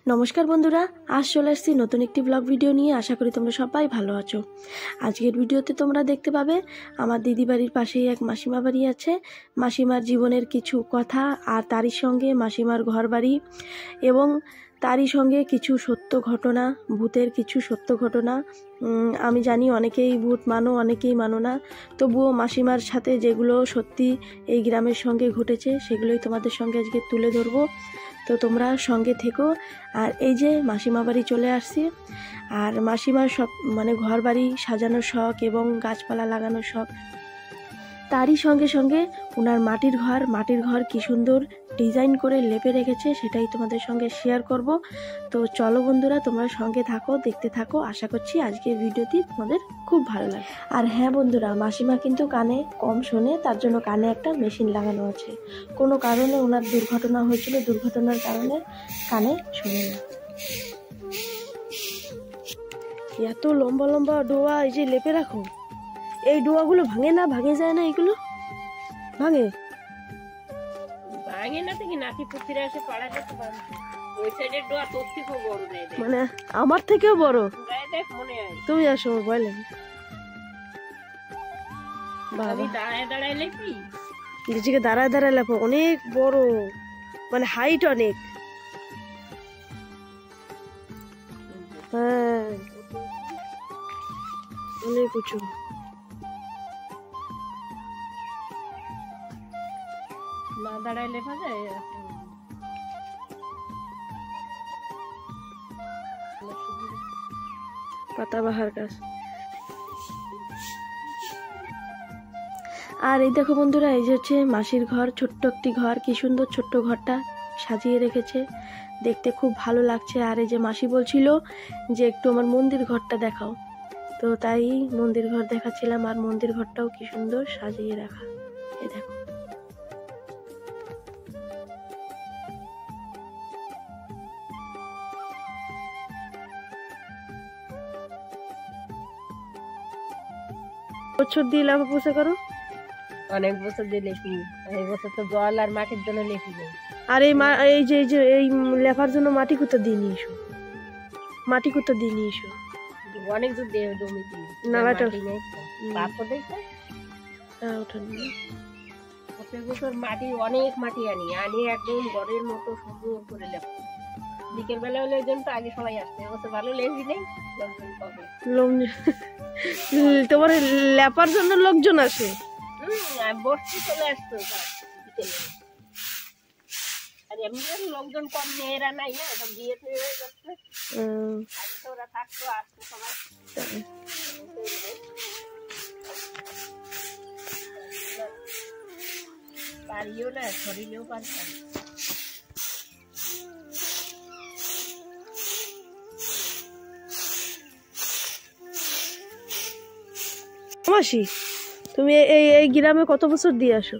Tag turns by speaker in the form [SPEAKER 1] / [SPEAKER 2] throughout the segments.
[SPEAKER 1] নমস্কার বন্ধুরা, আজ চলে আসছি নতুন একটি ব্লগ ভিডিও নিয়ে। আশা করি তোমরা সবাই ভালো আছো। আজকের ভিডিওতে তোমরা দেখতে পাবে আমার দিদি বাড়ির পাশেই এক মাসিমা বাড়ি আছে। মাসিমার জীবনের কিছু কথা আর তারই সঙ্গে মাসিমার ঘর বাড়ি এবং তারই সঙ্গে কিছু সত্য ঘটনা, ভূতের কিছু সত্য ঘটনা। আমি জানি অনেকেই ভূত মানো, অনেকেই মানো না, তবুও মাসিমার সাথে যেগুলো সত্যি এই গ্রামের সঙ্গে ঘটেছে সেগুলোই তোমাদের সঙ্গে আজকে তুলে ধরবো। তো তোমরা সঙ্গে থেকো। আর এই যে মাসিমা বাড়ি চলে আসছি, আর মাসিমার সব ঘর বাড়ি সাজানোর শখ এবং গাছপালা লাগানোর শখ, তারই সঙ্গে সঙ্গে ওনার মাটির ঘর কি সুন্দর ডিজাইন করে লেপে রেখেছে, সেটাই তোমাদের সঙ্গে শেয়ার করব। তো চলো বন্ধুরা, তোমরা সঙ্গে থাকো, দেখতে থাকো। আশা করছি আজকের ভিডিওটি তোমাদের খুব ভালো লাগে। আর হ্যাঁ বন্ধুরা, মাসিমা কিন্তু কানে কম শোনে, তার জন্য কানে একটা মেশিন লাগানো আছে। কোনো কারণে ওনার দুর্ঘটনা হয়েছিল, দুর্ঘটনার কারণে কানে শোনে না। এত লম্বা লম্বা ডোয়া এই যে লেপে রাখো, এই ডোয়াগুলো ভাঙে না, ভাঙে যায় না? এগুলো ভাঙে
[SPEAKER 2] না থেকে নাতি পুতিরা এসে পাড়াতে ওই সাইডের ডোয়া তোর থেকেও বড় দেয়,
[SPEAKER 1] আমার থেকেও বড়।
[SPEAKER 2] দেখ মনে হয়
[SPEAKER 1] তুমি আসো বলে
[SPEAKER 2] আমি দাঁড়ায় দাঁড়ায় লেপি,
[SPEAKER 1] নিজেকে দাঁড়ায় দাঁড়ায় লেপো, অনেক বড়, হাইট অনেক। হ্যাঁ, অনেক উঁচু।
[SPEAKER 2] না দাঁড়ায় লেপা যায়।
[SPEAKER 1] পাতাবাহার গাছ। আর এই দেখো বন্ধুরা, এই যে হচ্ছে মাসির ঘর, ছোট্ট একটি ঘর। কি সুন্দর ছোট্ট ঘরটা সাজিয়ে রেখেছে, দেখতে খুব ভালো লাগছে। আর এই যে মাসি বলছিল যে একটু আমার মন্দির ঘরটা দেখাও, তো তাই মন্দির ঘর দেখাচ্ছিলাম। আর মন্দির ঘরটাও কি সুন্দর সাজিয়ে রাখা, এই দেখো। বছর দিয়ে লাভ পোষা করো,
[SPEAKER 2] অনেক বছর দিয়ে লেপি। এই বছর তো জল আর মাটির জন্য লেপি নেই।
[SPEAKER 1] আর এই যে এই লেখার জন্য মাটি কুত্তা দিয়ে নিয়ে এসো, মাটি কুত্তা দিয়ে নিয়ে এসো।
[SPEAKER 2] অনেক দূর দিয়ে জমি
[SPEAKER 1] নালাটা
[SPEAKER 2] পাথর দেখছে। প্রত্যেক বছর মাটি, অনেক মাটি আনি একদম ঘরের মতো সুন্দর করে লেপ। বিকেল বেলা হলে ওই জন্য তো আগে সবাই আসছে। এবছর ভালো লেপি নেই,
[SPEAKER 1] তোমার লেপার জন্য লোকজন আসে।
[SPEAKER 2] বসতে চলে আসতো বিকেলে। আর এমনি লোকজন কম, মেয়েরা নাই না, সব বিয়ে হয়ে যাচ্ছে। আগে তো ওরা থাকতো, আসতো সবাই। পারিও না, শরীরেও পারতাম।
[SPEAKER 1] মাসি, তুমি এই গ্রামে কত বছর দিয়ে আসো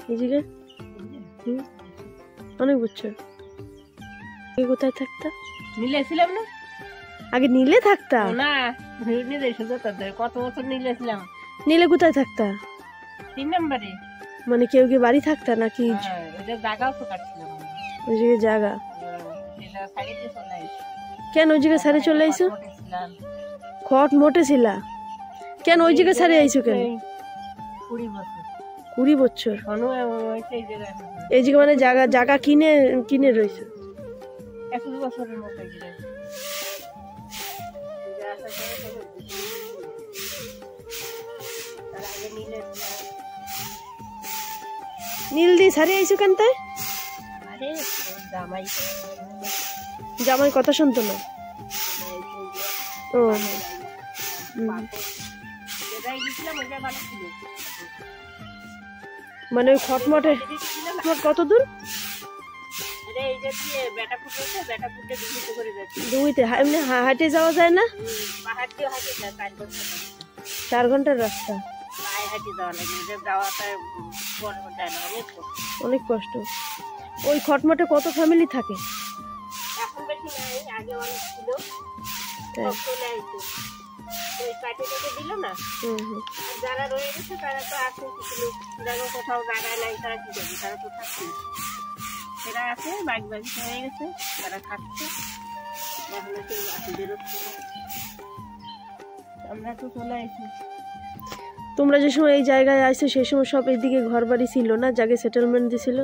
[SPEAKER 1] নিজেকে? অনেক বছর। কোথায় থাকতা?
[SPEAKER 2] নিলে ছিলাম না
[SPEAKER 1] আগে? নিলে থাকতা
[SPEAKER 2] না, কত বছর নিলে ছিলাম।
[SPEAKER 1] নিলে কোথায় থাকতা?
[SPEAKER 2] 3 নম্বরে।
[SPEAKER 1] কেউ কি বাড়ি থাকতা নাকি?
[SPEAKER 2] জায়গাও তো কাটছিলাম,
[SPEAKER 1] ওই জায়গায় জায়গা। কেন ওই জায়গায় সারে চলে আইসো? খট মোটে ছিলা কেন ওই জায়গায় সারে আইসো কেন? 20 বছর এই জায়গা জায়গা কিনে রয়েছে।
[SPEAKER 2] 21 বছরের মতো
[SPEAKER 1] নীল দিয়ে সারে আইসো কেন? তাই জামাই কথা শুনতো না? ও ওই খটমটে কত দূর? দুইতে এমনি হাঁটে যাওয়া যায় না? 4 ঘন্টার রাস্তা, অনেক কষ্ট। ওই খটমটে কত ফ্যামিলি থাকে?
[SPEAKER 2] যারা রয়ে গেছে তারা তো আছে, কিছু লোক যারা কোথাও জায়গায় নাই, তারা কি করবে? তারা তো থাকছে। বাকিরা আছে, বাকি হয়ে গেছে, তারা খাচ্ছে। এখন কেউ বাকি বেরোচ্ছে না, আমরা তো চলে আসি।
[SPEAKER 1] তোমরা যে সময় এই জায়গায় আইছো সেই সময় সব এইদিকে ঘর বাড়ি ছিল না, জায়গায় সেটেলমেন্ট দিছিল,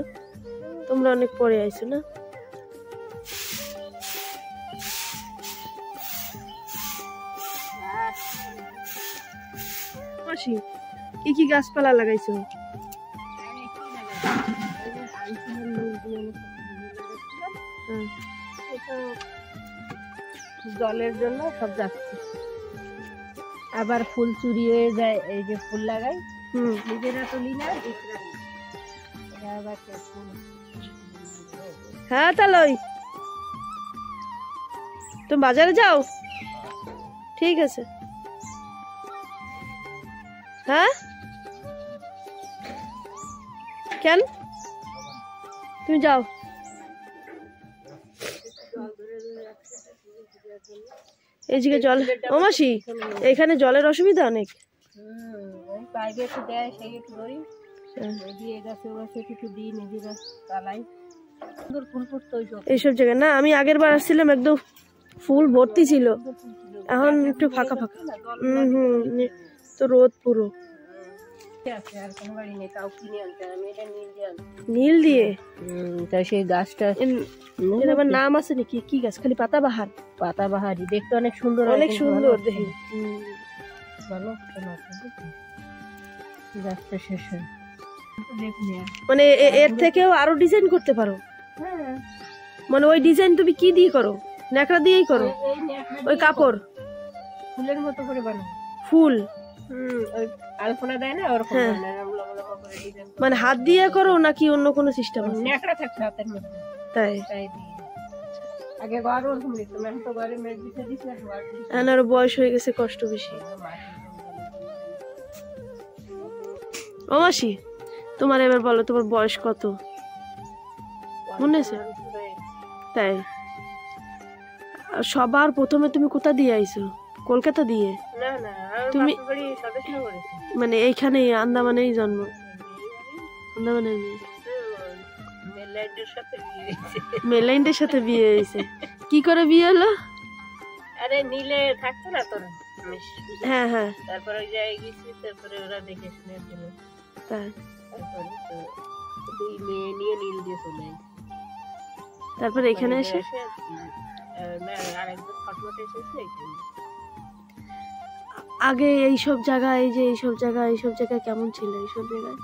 [SPEAKER 1] তোমরা অনেক পরে আইছো না? মাসি কি কি গাছপালা লাগাইছো?
[SPEAKER 2] জলের জন্য সব যাচ্ছে, আবার ফুল চুরি হয়ে যায়, এই যে ফুল লাগাই নিজেরা তুলি না,
[SPEAKER 1] হ্যাঁ তাহলে তুমি বাজারে যাও, ঠিক আছে। হ্যাঁ কেন তুমি যাও? এইদিকে জল, ও মাসি এখানে জলের অসুবিধা অনেক। এইসব জায়গায় না, আমি আগের বার আসছিলাম একদম ফুল ভর্তি ছিল, এখন একটু ফাঁকা ফাঁকা। তো রোদ পুরো নীল দিয়ে,
[SPEAKER 2] সেই গাছটা
[SPEAKER 1] এর আবার নাম আছে নাকি? কি গাছ? খালি পাতাবাহার?
[SPEAKER 2] পাতাবাহারি, দেখতে অনেক সুন্দর,
[SPEAKER 1] অনেক সুন্দর দেখি।
[SPEAKER 2] ভালো গাছটা শেষ হয়,
[SPEAKER 1] মানে এর থেকেও আরো ডিজাইন করতে পারো? মানে ওই ডিজাইন তুমি কি দিয়ে করো? ন্যাকড়া দিয়েই করো? ওই কাপড়
[SPEAKER 2] ফুলের মতো করে বানাও,
[SPEAKER 1] ফুল
[SPEAKER 2] ওই আলপনা দেয় না ওরকম
[SPEAKER 1] মানে হাত দিয়ে করো নাকি অন্য কোনো সিস্টেম?
[SPEAKER 2] ন্যাকড়া থাকছে হাতের মধ্যে,
[SPEAKER 1] তাই
[SPEAKER 2] আগে ঘর ওরকম দিতাম, এখন তো ঘরে মেঘ দিতে দিচ্ছে,
[SPEAKER 1] আরো বয়স হয়ে গেছে, কষ্ট বেশি। ও মাসি তোমার এবার বলো, তোমার বয়স কত মনে আছে? তাই সবার প্রথমে তুমি কোথা দিয়ে আইছো? কলকাতা দিয়ে?
[SPEAKER 2] না না,
[SPEAKER 1] তুমি
[SPEAKER 2] সদস্যনগরে,
[SPEAKER 1] মানে এইখানে আন্দামানেই জন্ম? আন্দামানে মেলাইন্ডের সাথে বিয়ে হয়েছে? কি করে বিয়ে হলো?
[SPEAKER 2] আরে নীলে থাকতো না তোর?
[SPEAKER 1] হ্যাঁ হ্যাঁ,
[SPEAKER 2] তারপরে ওই জায়গায় গেছি, তারপরে ওরা দেখে শুনে দিল,
[SPEAKER 1] তাই
[SPEAKER 2] তারপরে তো দুই মেয়ে নিয়ে নীল দিয়ে চলে,
[SPEAKER 1] তারপরে এখানে এসে
[SPEAKER 2] আরেকজন ফটমটে এসেছে।
[SPEAKER 1] আগে এইসব জায়গায়, এই যে এইসব জায়গায় কেমন ছিল? এইসব জায়গায়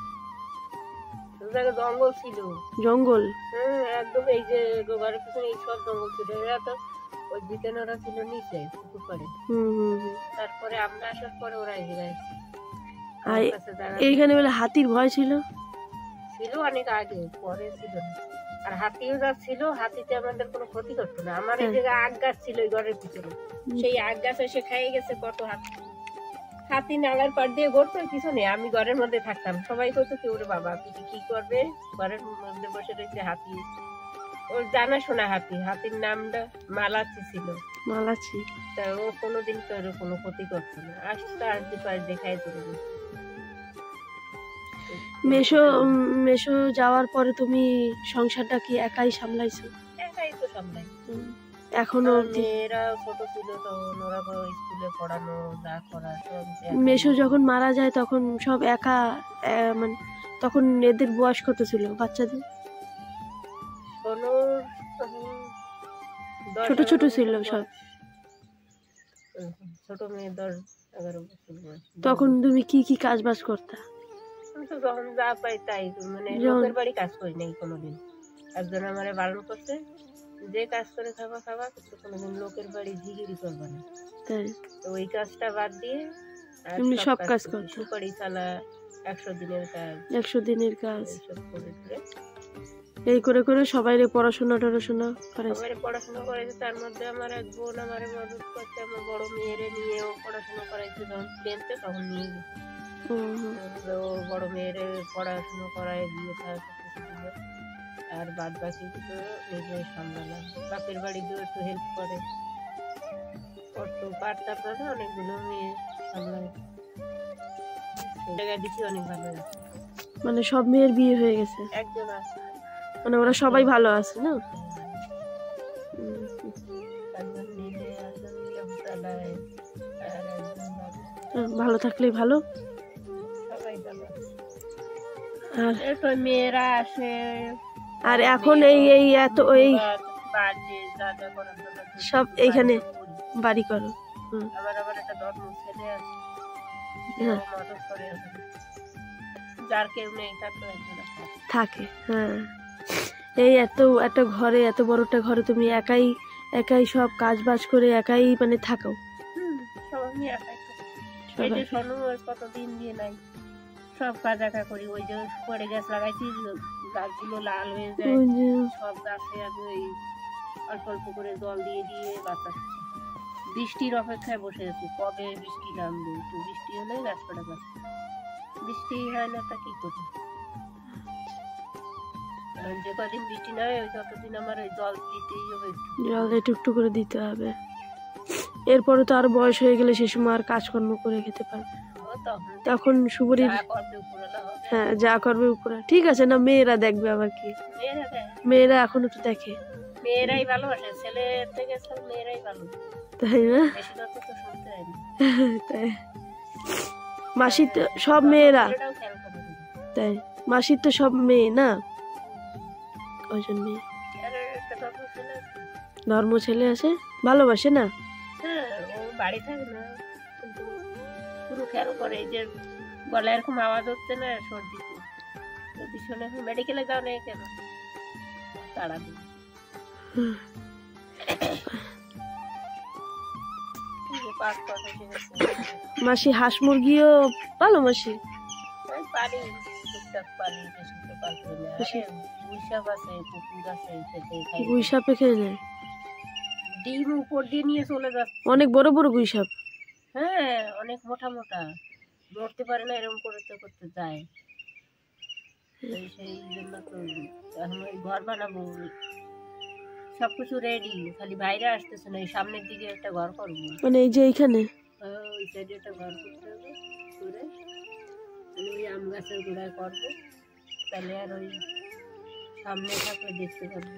[SPEAKER 2] জঙ্গল ছিল,
[SPEAKER 1] জঙ্গল
[SPEAKER 2] একদম, এই যে ঘরের পিছনে এইসব জঙ্গল ছিল। এরা তো ওই জিতেনরা ছিল নিচে পুকুর পাড়ে, তারপরে আমরা আসার পরে ওরা এই জায়গায়।
[SPEAKER 1] এইখানে বলে হাতির ভয় ছিল?
[SPEAKER 2] ছিল অনেক আগে, পরে ছিল না। আর হাতিও যা ছিল, হাতিতে আমাদের কোনো ক্ষতি করতো না। আমার এই জায়গায় আগ গাছ ছিল এই ঘরের পিছনে, সেই আগ গাছ এসে খাইয়ে গেছে কত হাতি। হাতি নালার পাড় দিয়ে ঘুরতো পিছনে, আমি ঘরের মধ্যে থাকতাম, সবাই করতো কি ওরে বাবা পিঠে কি করবে, ঘরের মধ্যে বসে রয়েছে হাতি। ওর জানাশোনা হাতি, হাতির নামটা মালাচি ছিল,
[SPEAKER 1] মালাচি।
[SPEAKER 2] তা ও কোনোদিন তো ওর কোনো ক্ষতি করতো না, আসতো আসতে পারে দেখাই তো।
[SPEAKER 1] মেশো যাওয়ার পরে তুমি সংসারটা কি একাই সামলাইছো?
[SPEAKER 2] একাই তো সামলাই।
[SPEAKER 1] এখনো
[SPEAKER 2] মেয়েরা ছোট ছিল তখন, ওরা স্কুলে পড়ানো যা করার।
[SPEAKER 1] মেশো যখন মারা যায় তখন সব একা, মানে তখন এদের বয়স কত ছিল বাচ্চাদের? ছোট ছোট ছিল সব,
[SPEAKER 2] ছোট মেয়ে 10-11 বছর বয়স।
[SPEAKER 1] তখন তুমি কি কি কাজ বাজ করতা?
[SPEAKER 2] যখন যা পাই তাই, মানে লোকের বাড়ি কাজ করি নাই কোনোদিন। একজন আমারে বারণ করছে, যে কাজ করে খাবা কিন্তু কোনোদিন লোকের বাড়ি ঝিগিরি করবা না।
[SPEAKER 1] তাই
[SPEAKER 2] তো ওই কাজটা বাদ দিয়ে
[SPEAKER 1] তুমি সব কাজ করছো?
[SPEAKER 2] সুপারি চালা, 100 দিনের কাজ,
[SPEAKER 1] 100 দিনের কাজ,
[SPEAKER 2] সব করে
[SPEAKER 1] এই করে করে সবাই পড়াশোনা করাইছে।
[SPEAKER 2] তার মধ্যে আমার এক বোন আমার মদত করছে, আমার বড় মেয়েরে নিয়েও পড়াশোনা করাইছে। যখন টেনতে তখন নিয়ে গেছে, বড় মেয়েরে পড়াশোনা করায় দিয়ে আর বাদ বাকি তো নিজে সামলালাম। বাপের বাড়ি গিয়ে একটু হেল্প করে, করতো পারতাম না, অনেকগুলো মেয়ে সামলায়। জায়গা দিচ্ছি অনেক ভালো।
[SPEAKER 1] মানে সব মেয়ের বিয়ে হয়ে গেছে?
[SPEAKER 2] একজন আছে,
[SPEAKER 1] মানে ওরা সবাই ভালো আছে না?
[SPEAKER 2] একজন নিজে, একজন ইয়ে চালায়, আর একজন
[SPEAKER 1] ভালো থাকলেই ভালো।
[SPEAKER 2] সবাই ভালো আছে।
[SPEAKER 1] আর
[SPEAKER 2] এরপর মেয়েরা আসে,
[SPEAKER 1] আর এখন এই এই এত এই
[SPEAKER 2] বাড়ি যা যা করার জন্য
[SPEAKER 1] সব এইখানে বাড়ি করো।
[SPEAKER 2] আবার একটা ধর্ম ছেলে আছে,
[SPEAKER 1] হ্যাঁ।
[SPEAKER 2] মদত করে ওখানে। যার কেউ নেই তার তো একজন আছে।
[SPEAKER 1] থাকে। হ্যাঁ, এই এত একটা ঘরে, এত বড় একটা ঘরে তুমি একাই একাই সব কাজ বাজ করে একাই মানে থাকো।
[SPEAKER 2] সব আমি একাই করি। এই যে শোনো কতদিন দিয়ে নাই, সব কাজ একা করি। ওই যে পড়ে গাছ লাগাইছি, গাছগুলো লাল হয়ে যায়, সব গাছে আমি ওই অল্প অল্প করে জল দিয়ে দিয়ে বাঁচাচ্ছি। বৃষ্টির অপেক্ষায় বসে আছি, কবে বৃষ্টি নামবে। একটু বৃষ্টি হলে গাছপালা বাঁচবে, বৃষ্টি হয় না তা কি করি। যে কদিন বৃষ্টি না হয় ওই ততদিন আমার ওই জল দিতেই হবে,
[SPEAKER 1] জল একটু একটু করে দিতে হবে। এরপরে তো আর বয়স হয়ে গেলে সে সময় আর কাজকর্ম করে খেতে পারবে, তখন সুবরীর হ্যাঁ যা করবে উপরে। ঠিক আছে না, মেয়েরা দেখবে আবার কি, মেয়েরা এখনো তো দেখে।
[SPEAKER 2] মেয়েরাই ভালোবাসে, ছেলের থেকে সব মেয়েরাই ভালো,
[SPEAKER 1] তাই না?
[SPEAKER 2] বেশি কথা তো শুনতে হয় না।
[SPEAKER 1] তাই মাসির তো সব মেয়েরা, তাই মাসির তো সব মেয়ে না, কয়জন মেয়ে? ধর্ম ছেলে আছে, ভালোবাসে না?
[SPEAKER 2] হ্যাঁ, ও বাড়ি থাকে না, কিন্তু পুরো খেয়াল করে। এই যে গলায় এরকম আওয়াজ হচ্ছে না, সর্দি যদি শুনে মেডিকেলে যাও না কেন, তাড়া দিই।
[SPEAKER 1] মাসি হাঁস মুরগিও পালো? মাসি
[SPEAKER 2] পারি, টুকটাক পারি, বেশি তো পারবো না। গুইসাপ আছে, কুকুর আছে,
[SPEAKER 1] গুইসাপে খেয়ে নেয়,
[SPEAKER 2] ডিম উপর দিয়ে নিয়ে চলে যাচ্ছে।
[SPEAKER 1] অনেক বড় বড় গুইসাপ।
[SPEAKER 2] হ্যাঁ, অনেক মোটা মোটা, ধরতে পারে না, এরকম করতে করতে যায়। সেই জন্য তো এখন ওই ঘর বানাবো, সবকিছু রেডি, খালি বাইরে আসতেছে না। এই সামনের দিকে একটা ঘর করবো,
[SPEAKER 1] মানে এই যে এইখানে
[SPEAKER 2] ওই সাইডে একটা ঘর করতে হবে করে, ওই আম গাছের গোড়ায় করবো, তাহলে আর ওই সামনে থাকলে দেখতে পারবো।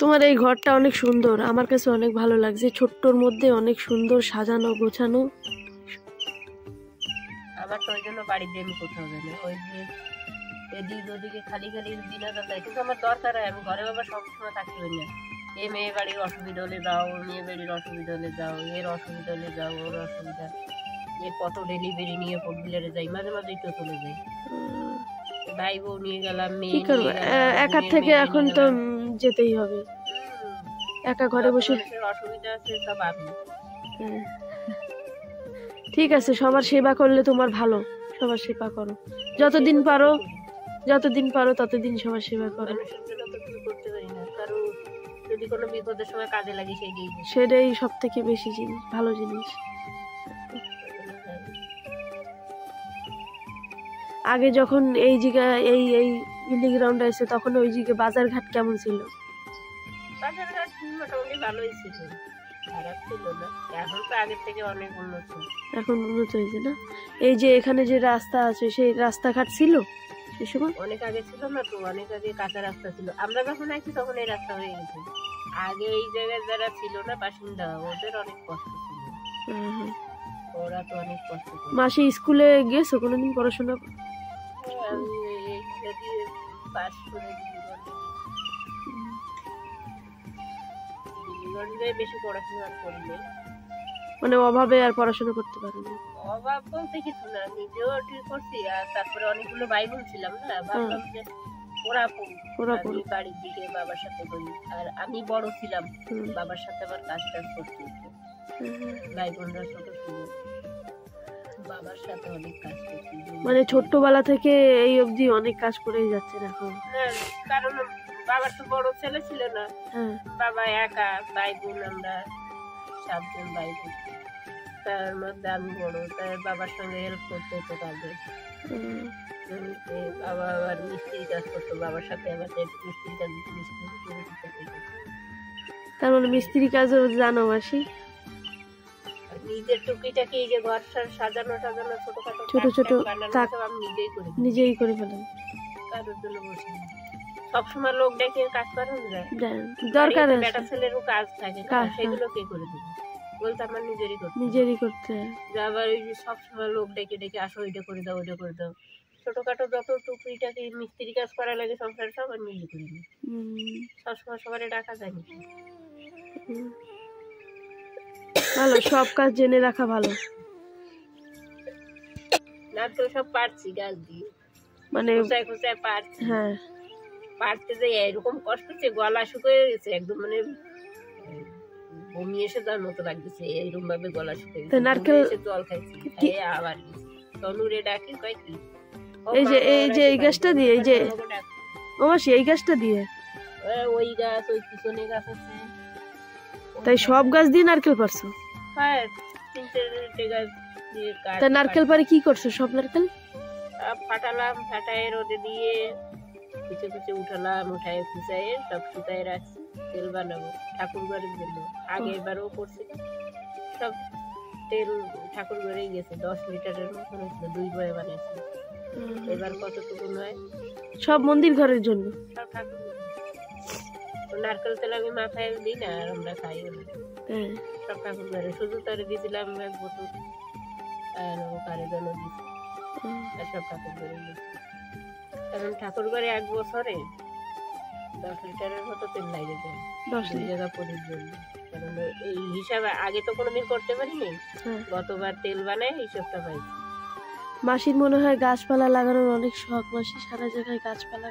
[SPEAKER 1] তোমার এই ঘরটা অনেক সুন্দর, আমার কাছে অনেক ভালো লাগছে, ছোট্টর মধ্যে অনেক সুন্দর সাজানো গোছানো।
[SPEAKER 2] আমার তো ওই জন্য বাড়িতে আমি কোথাও যাই না, ওই যে এদিক ওদিকে খালি খালি বিনোদন দেয়, কিন্তু আমার দরকার হয়। আমি ঘরে বাবা সবসময় থাকতে পারি না। এ মেয়ে বাড়ির অসুবিধা হলে যাও, মেয়ে বাড়ির অসুবিধা হলে যাও, এর অসুবিধা হলে যাও, ওর অসুবিধা, এর কত ডেলিভারি নিয়ে ফোরবিলারে যাই, মাঝে মাঝে তো চলে যাই। ভাই বউ নিয়ে গেলাম, মেয়ে
[SPEAKER 1] একার থেকে এখন তো যেতেই হবে, একা ঘরে বসে
[SPEAKER 2] অসুবিধা আছে সব আমি।
[SPEAKER 1] ঠিক আছে, সবার সেবা করলে তোমার ভালো, সবার সেবা করো, যতদিন পারো ততদিন সবার সেবা করো।
[SPEAKER 2] করতে পারি না, কারণ যদি কোনো বিপদের সময় কাজে লাগে
[SPEAKER 1] সেটাই সব থেকে বেশি জিনিস, ভালো জিনিস। আগে যখন এই জায়গায় এই এই বিল্ডিং গ্রাউন্ড আছে, তখন ওই জায়গায় বাজার ঘাট কেমন ছিল?
[SPEAKER 2] বাজার ঘাট মোটামুটি ভালোই ছিল, খারাপ ছিল না। এখন তো আগের থেকে অনেক উন্নত,
[SPEAKER 1] এখন উন্নত হয়েছে না? এই যে এখানে যে রাস্তা আছে, সেই রাস্তাঘাট ছিল সে সময়?
[SPEAKER 2] অনেক আগে ছিল না তো, অনেক আগে কাঁচা রাস্তা ছিল। আমরা যখন আছি তখন এই রাস্তা হয়ে গেছে। আগে এই জায়গায় যারা ছিল না বাসিন্দা, ওদের অনেক কষ্ট ছিল, ওরা তো অনেক কষ্ট ছিল।
[SPEAKER 1] মাসি স্কুলে গেছো কোনোদিন পড়াশোনা?
[SPEAKER 2] আমি পাস করে বেশি পড়াশোনা করিনি,
[SPEAKER 1] মানে অভাবে আর পড়াশোনা করতে পারিনি।
[SPEAKER 2] অভাব বলতে কিছু না, নিজেও ঠিক করছি, আর তারপরে অনেকগুলো ভাই বোন ছিলাম না, ভাবলাম যে ওরা পড়ি, বাড়ির দিকে বাবার সাথে করি। আর আমি বড় ছিলাম, বাবার সাথে আবার কাজ টাজ করতে হতো, ভাই বোনরা ছোট ছিল, বাবার সাথে অনেক কাজ করছি।
[SPEAKER 1] মানে ছোট্টবেলা থেকে এই অবধি অনেক কাজ করেই যাচ্ছেন এখন।
[SPEAKER 2] হ্যাঁ, কারণ বাবার তো বড় ছেলে ছিল না, বাবা একা, ভাই বোন আমরা 7 জন ভাই বোন, তার মধ্যে আমি বড়, তাই বাবার সঙ্গে হেল্প করতে হতো কাজে। বাবা আবার মিস্ত্রি কাজ করতো, বাবার সাথে আমাদের মিস্ত্রি কাজ
[SPEAKER 1] তার মানে মিস্ত্রি কাজও জানো মাসি?
[SPEAKER 2] নিজের টুকিটাকি এই যে ঘর সাজানো টাজানো ছোট ছোট
[SPEAKER 1] তাক
[SPEAKER 2] আমি নিজেই করি,
[SPEAKER 1] নিজেই করে ফেলেন,
[SPEAKER 2] কারোর জন্য বসে। সবসময় লোক ডেকে কাজ করানো যায়?
[SPEAKER 1] দরকার
[SPEAKER 2] বাড়িতে
[SPEAKER 1] আছে,
[SPEAKER 2] বেটা ছেলেরও কাজ থাকে না,
[SPEAKER 1] কাজ,
[SPEAKER 2] সেগুলো কে করে দিবে? বলতে আমার
[SPEAKER 1] নিজেরই করতে হয়।
[SPEAKER 2] যে আবার ওই যে সবসময় লোক ডেকে ডেকে আসো, ওইটা করে দাও, ওইটা করে দাও। ছোটখাটো যত টুকরিটাকে মিস্ত্রি কাজ করা লাগে সংসার সব আমি নিজে করি না। সবসময় সবারে ডাকা যায় না।
[SPEAKER 1] ভালো, সব কাজ জেনে রাখা ভালো।
[SPEAKER 2] নারকেল সব পারছি গাছ দিয়ে,
[SPEAKER 1] মানে
[SPEAKER 2] খোঁচায় খোঁচায় পারছি।
[SPEAKER 1] হ্যাঁ,
[SPEAKER 2] পারতে যে এরকম কষ্ট হচ্ছে, গলা শুকিয়ে গেছে একদম, মানে বমি এসে যাওয়ার মতো লাগতেছে, এইরকম ভাবে গলা শুকিয়ে গেছে।
[SPEAKER 1] নারকেল
[SPEAKER 2] জল খাইছি, আবার তনুরে ডাকি কয় কি,
[SPEAKER 1] এই গাছটা দিয়ে, এই যে ও মাসি এই গাছটা দিয়ে,
[SPEAKER 2] ওই গাছ, ওই পিছনে গাছ আছে,
[SPEAKER 1] তাই সব গাছ দিয়ে নারকেল পারছো?
[SPEAKER 2] হ্যাঁ, 3-4টে গাছ দিয়ে।
[SPEAKER 1] তা নারকেল পারে কি করছো? সব নারকেল
[SPEAKER 2] ফাটালাম, ফাটায় রোদে দিয়ে কুচে কুচে উঠালাম, উঠায় খুচায়ে সব শুকায় রাখছি, তেল বানাবো ঠাকুর ঘরের জন্য। আগে এবারও করছি, সব তেল ঠাকুর ঘরেই গেছে, 10 লিটারের মতন হয়েছিল, 2 বয়ে বানিয়েছি। এবার কতটুকু নয়,
[SPEAKER 1] সব মন্দির ঘরের জন্য,
[SPEAKER 2] সব ঠাকুর। নারকেল তেল আমি মাথায় দিই না, আর আমরা খাই না, সব ঠাকুর ঘরে। শুধু তারে দিয়েছিলাম 1 বোতল, আর কারে জন্য দিচ্ছি, আর সব ঠাকুর ঘরে গেছে। কারণ ঠাকুর ঘরে 1 বছরে 10 লিটারের মতো তেল লাগে যায়,
[SPEAKER 1] 10
[SPEAKER 2] জায়গা পরির জন্য। কারণ এই হিসাবে আগে তো কোনোদিন করতে পারিনি, গতবার তেল বানায় হিসাবটা পাইছি।
[SPEAKER 1] মাসির মনে হয় গাছপালা লাগানোর অনেক শখ। মাসি সারা জায়গায় গাছপালা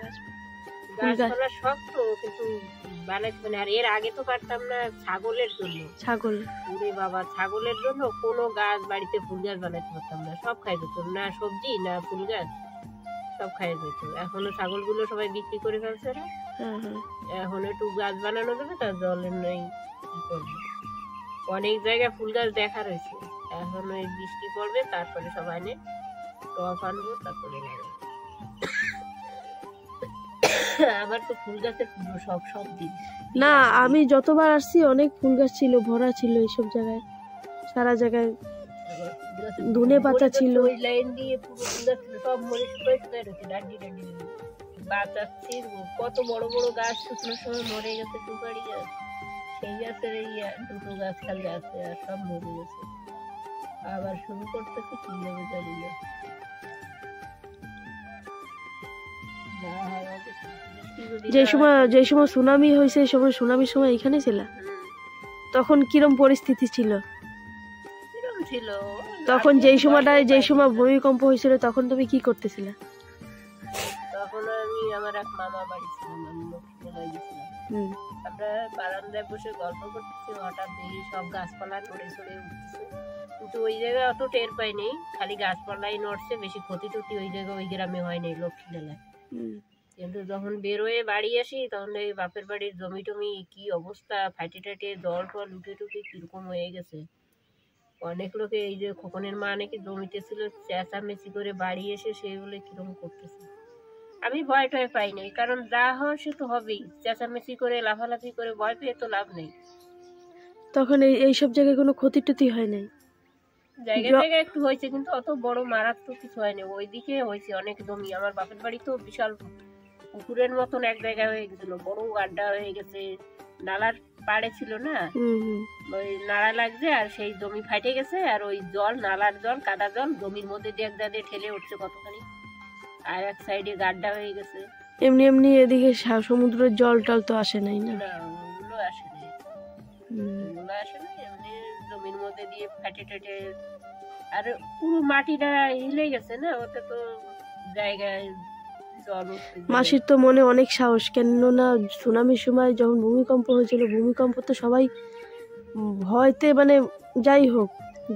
[SPEAKER 2] গাছপালা শখ তো, কিন্তু বানাইতে পারি। আর এর আগে তো পারতাম না, ছাগলের জন্য।
[SPEAKER 1] ছাগল,
[SPEAKER 2] ওরে বাবা, ছাগলের জন্য কোনো গাছ বাড়িতে ফুল গাছ বানাইতে পারতাম না, সব খাই যেত, না সবজি না ফুল গাছ, সব খাই যেত। এখনো ছাগলগুলো সবাই বিক্রি করে ফেলছে না, এখন একটু গাছ বানানো যাবে, তার জলের নেই, কি করবো। অনেক জায়গায় ফুল গাছ দেখা রয়েছে, এখন ওই বৃষ্টি পড়বে, তারপরে সবাই নে টপ আনবো, তারপরে লাগাবো। আবার তো ফুল গাছের শখ সব দিন
[SPEAKER 1] না, আমি যতবার আসছি অনেক ফুল গাছ ছিল, ভরা ছিল এইসব জায়গায়, সারা জায়গায় ধনে পাতা ছিল।
[SPEAKER 2] ওই লাইন দিয়ে পুরো ফুল গাছ ছিল, সব মরে শুকিয়ে শুকিয়ে রয়েছে, ডান্ডি ডান্ডি বাঁচাচ্ছি। কত বড় বড় গাছ শুকনোর সময় মরে গেছে, সুপারি গাছ, সেই গাছের এই 2টো গাছ খালি আছে, আর সব মরে গেছে। আবার শুরু করতেছে, কি যাবে জানি না।
[SPEAKER 1] যে সময় সুনামি হয়েছে, এই সময় সুনামির সময় এখানে ছিল, তখন কিরম পরিস্থিতি ছিল? তখন যেই সময় ভূমিকম্প হয়েছিল, তখন তুমি কি করতেছিলে?
[SPEAKER 2] তখন আমি আমার এক মামা বাড়ি ছিলাম, আমি লক্ষ্মীমেলায় গেছিলাম। আমরা বারান্দায় বসে গল্প করতেছি, হঠাৎ দেখি সব গাছপালা নড়ে চড়ে উঠতেছে, কিন্তু ওই জায়গায় অত টের পাইনি, খালি গাছপালাই নড়ছে, বেশি ক্ষতি টতি ওই জায়গায় ওই গ্রামে হয়নি লক্ষ্মীমেলায়। কিন্তু যখন বেরোয় বাড়ি আসি, তখন এই বাপের বাড়ির জমি টমি কি অবস্থা, ফাটে টাটে জল টল উঠে টুটে কিরকম হয়ে গেছে। অনেক লোকে, এই যে খোকনের মা নাকি জমিতে ছিল, চেঁচামেচি করে বাড়ি এসে সেগুলো কিরকম করতেছে। আমি ভয় টয় পাই নাই, কারণ যা হয় সে তো হবেই, চেঁচামেচি করে লাফালাফি করে ভয় পেয়ে তো লাভ নেই।
[SPEAKER 1] তখন এইসব জায়গায় কোনো ক্ষতি টতি হয় নাই?
[SPEAKER 2] জায়গায় জায়গায় একটু হয়েছে, কিন্তু অত বড় মারাত্মক কিছু হয়নি। ওইদিকে হয়েছে অনেক জমি, আমার বাপের বাড়ি তো বিশাল পুকুরের মতন এক জায়গায় হয়ে গেছিল, বড় গাড্ডা হয়ে গেছে, নালার পাড়ে ছিল না, ওই নাড়া লাগছে, আর সেই জমি ফাটে গেছে, আর ওই জল, নালার জল, কাদা জল জমির মধ্যে দিয়ে একদাদে ঠেলে উঠছে কতখানি, আর এক সাইডে গাড্ডা হয়ে গেছে।
[SPEAKER 1] এমনি এমনি এদিকে সমুদ্রের জল টল তো আসে নাই না?
[SPEAKER 2] ওগুলো আসে নাই, ওগুলো আসে নাই, এমনি জমির মধ্যে দিয়ে ফাটে টাটে, আর পুরো মাটিটা হিলে গেছে না, ওতে তো জায়গায় জল।
[SPEAKER 1] মাসির তো মনে অনেক সাহস, কেননা সুনামির সময় যখন ভূমিকম্প হয়েছিল, ভূমিকম্প তো সবাই ভয়তে, মানে যাই হোক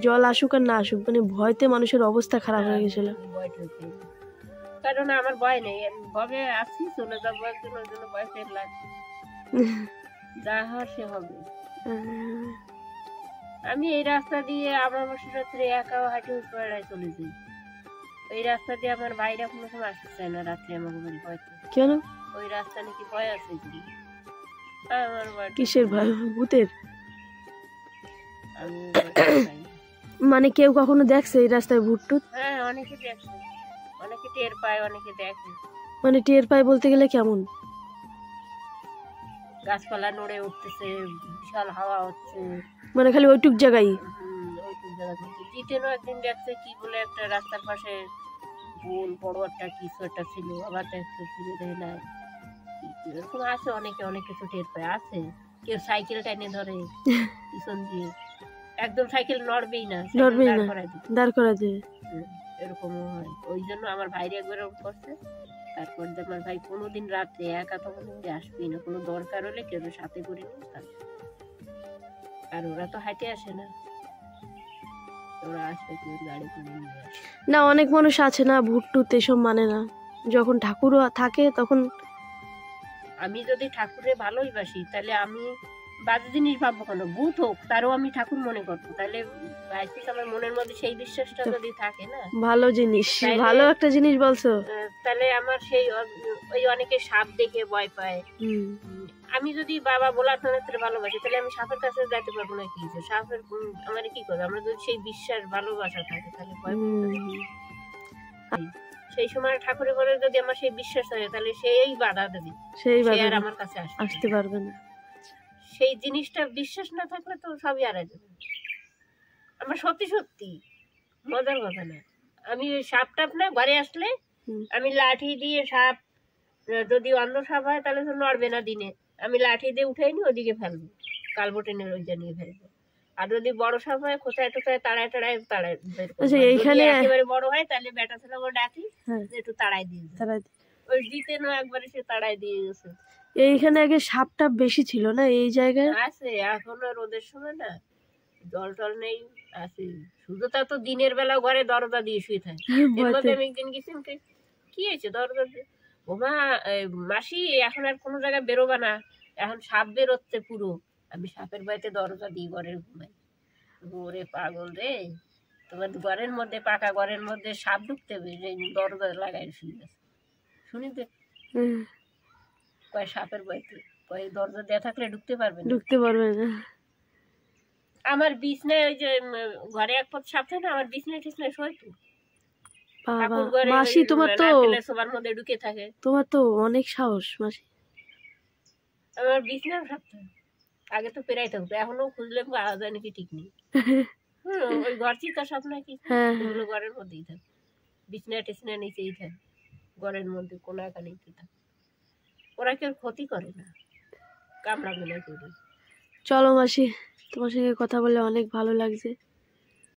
[SPEAKER 1] জল আসুক আর না আসুক, মানে ভয়তে মানুষের অবস্থা খারাপ হয়ে গেছিল।
[SPEAKER 2] কারণ আমার ভয় নেই, ভবে আছি, চলে যাবো একদিন, ওই জন্য ভয় পেয়ে লাগছে, যা হয় সে হবে। আমি এই রাস্তা দিয়ে আমার বছর রাত্রে একাও হাঁটে উঠে চলে যাই, এই রাস্তা দিয়ে আমার বাইরে কোনো সময় আসতে চায় না রাত্রে আমাকে বাড়ি ভয়তে।
[SPEAKER 1] কেন?
[SPEAKER 2] ওই রাস্তা নাকি ভয় আছে,
[SPEAKER 1] কিসের ভয়? ভূতের? মানে কেউ কখনো দেখছে এই রাস্তায় ভূত টুত?
[SPEAKER 2] হ্যাঁ, অনেকে দেখছে, অনেকে টের পায়, অনেকে দেখে।
[SPEAKER 1] মানে টের পায় বলতে গেলে কেমন?
[SPEAKER 2] গাছপালা নড়ে উঠতেছে, বিশাল হাওয়া হচ্ছে।
[SPEAKER 1] মানে খালি ওইটুক জায়গায়?
[SPEAKER 2] ওইটুক জায়গা থেকে জিতেনও একদিন দেখছে কি বলে একটা রাস্তার পাশে গোল বড় একটা কিছু একটা ছিল, আবার দেখছে ছিল না এরকম আছে। অনেকে অনেক কিছু টের পায় আছে। কেউ সাইকেল টাইনে ধরে পিছন দিয়ে, একদম সাইকেল নড়বেই না,
[SPEAKER 1] দাঁড় করা দেবে।
[SPEAKER 2] এরকমও হয়। ওই জন্য আমার ভাইরে একবার করছে। তারপর আমার ভাই কোনোদিন রাত্রে একা তখন আসবেই না, কোনো দরকার হলে কেউ সাথে করে নিয়ে। আর ওরা তো হাঁটে আসে না, ওরা আসবে কেউ গাড়ি করে নিয়ে আসে।
[SPEAKER 1] না, অনেক মানুষ আছে না ভুট্টুত এসব মানে না, যখন ঠাকুর থাকে তখন।
[SPEAKER 2] আমি যদি ঠাকুরে ভালোই বাসি তাহলে আমি বাজে জিনিস ভাববো কেন? ভূত হোক তারও আমি ঠাকুর মনে করবো। তাহলে আমার মনের মধ্যে সেই বিশ্বাসটা যদি থাকে না,
[SPEAKER 1] ভালো জিনিস, ভালো একটা জিনিস বলছো।
[SPEAKER 2] তাহলে আমার সেই ওই অনেকে সাপ দেখে ভয় পায়। আমি যদি বাবা বলার ভালোবাসি তাহলে আমি সাপের কাছে যেতে পারবো না। কি সাপের আমার কি করবে? আমরা যদি সেই বিশ্বাস ভালোবাসা থাকে তাহলে ভয় সেই সময় ঠাকুরের ঘরে যদি আমার সেই বিশ্বাস থাকে তাহলে সেই বাধা দেবে, সেই আর আমার কাছে আসতে পারবে না। সেই জিনিসটা বিশ্বাস না থাকলে তো সবই হারাই যাবে। আমার সত্যি সত্যি মজার কথা না, আমি ওই সাপ টাপ না ঘরে আসলে আমি লাঠি দিয়ে সাপ, যদি অন্য সাপ হয় তাহলে তো নড়বে না দিনে, আমি লাঠি দিয়ে উঠাই নি ওদিকে ফেলবো, কালবোটেনের ওই জানিয়ে ফেলবো। আর যদি বড় সাপ হয় কোথায় টোথায় তাড়ায় এইখানে একেবারে বড় হয় তাহলে বেটা ছেলে ডাকি একটু তাড়াই দিয়ে ওই দিতে না একবারে সে তাড়াই দিয়ে গেছে।
[SPEAKER 1] এইখানে আগে সাপ টাপ বেশি ছিল না এই জায়গায়?
[SPEAKER 2] আছে, এখন রোদের সময় না জল টল নেই, আছে শুধু তা তো দিনের বেলা ঘরে দরজা দিয়ে শুয়ে থাকে। আমি একদিন গেছি, কি হয়েছে দরজা দিয়ে? ওমা মাসি এখন আর কোনো জায়গায় বেরোবা না, এখন সাপ বেরোচ্ছে পুরো। আমি সাপের বাড়িতে দরজা দিই ঘরের ঘুমাই। ওরে পাগল রে, তোমার ঘরের মধ্যে পাকা ঘরের মধ্যে সাপ ঢুকতে হবে, দরজা লাগাই শুয়ে গেছে। শুনি তো কয় সাপের বাড়িতে কয় দরজা দেওয়া থাকলে ঢুকতে পারবে না। আমার বিছনায় ওই যে ঘরে এক পথ সাপ থাকে না, আমার বিছনায় টিছনায় শোয় তো।
[SPEAKER 1] মাসি তোমার তো
[SPEAKER 2] সবার মধ্যে ঢুকে থাকে।
[SPEAKER 1] তোমার তো অনেক সাহস মাসি।
[SPEAKER 2] আমার বিছনায় সাপ আগে তো পেরাই থাকতো, এখনো খুঁজলে পাওয়া যায় নাকি ঠিক নেই। ওই ঘর চিতা সাপ নাকি ওগুলো ঘরের মধ্যেই থাকে, বিছনা টিছনা নিচেই থাকে, ঘরের মধ্যে কোনো একা নিচে থাকে। ওরা কেউ ক্ষতি করে না, কামড়াবে না কেউ।
[SPEAKER 1] চলো মাসি, তোমার সঙ্গে কথা বলে অনেক ভালো লাগছে।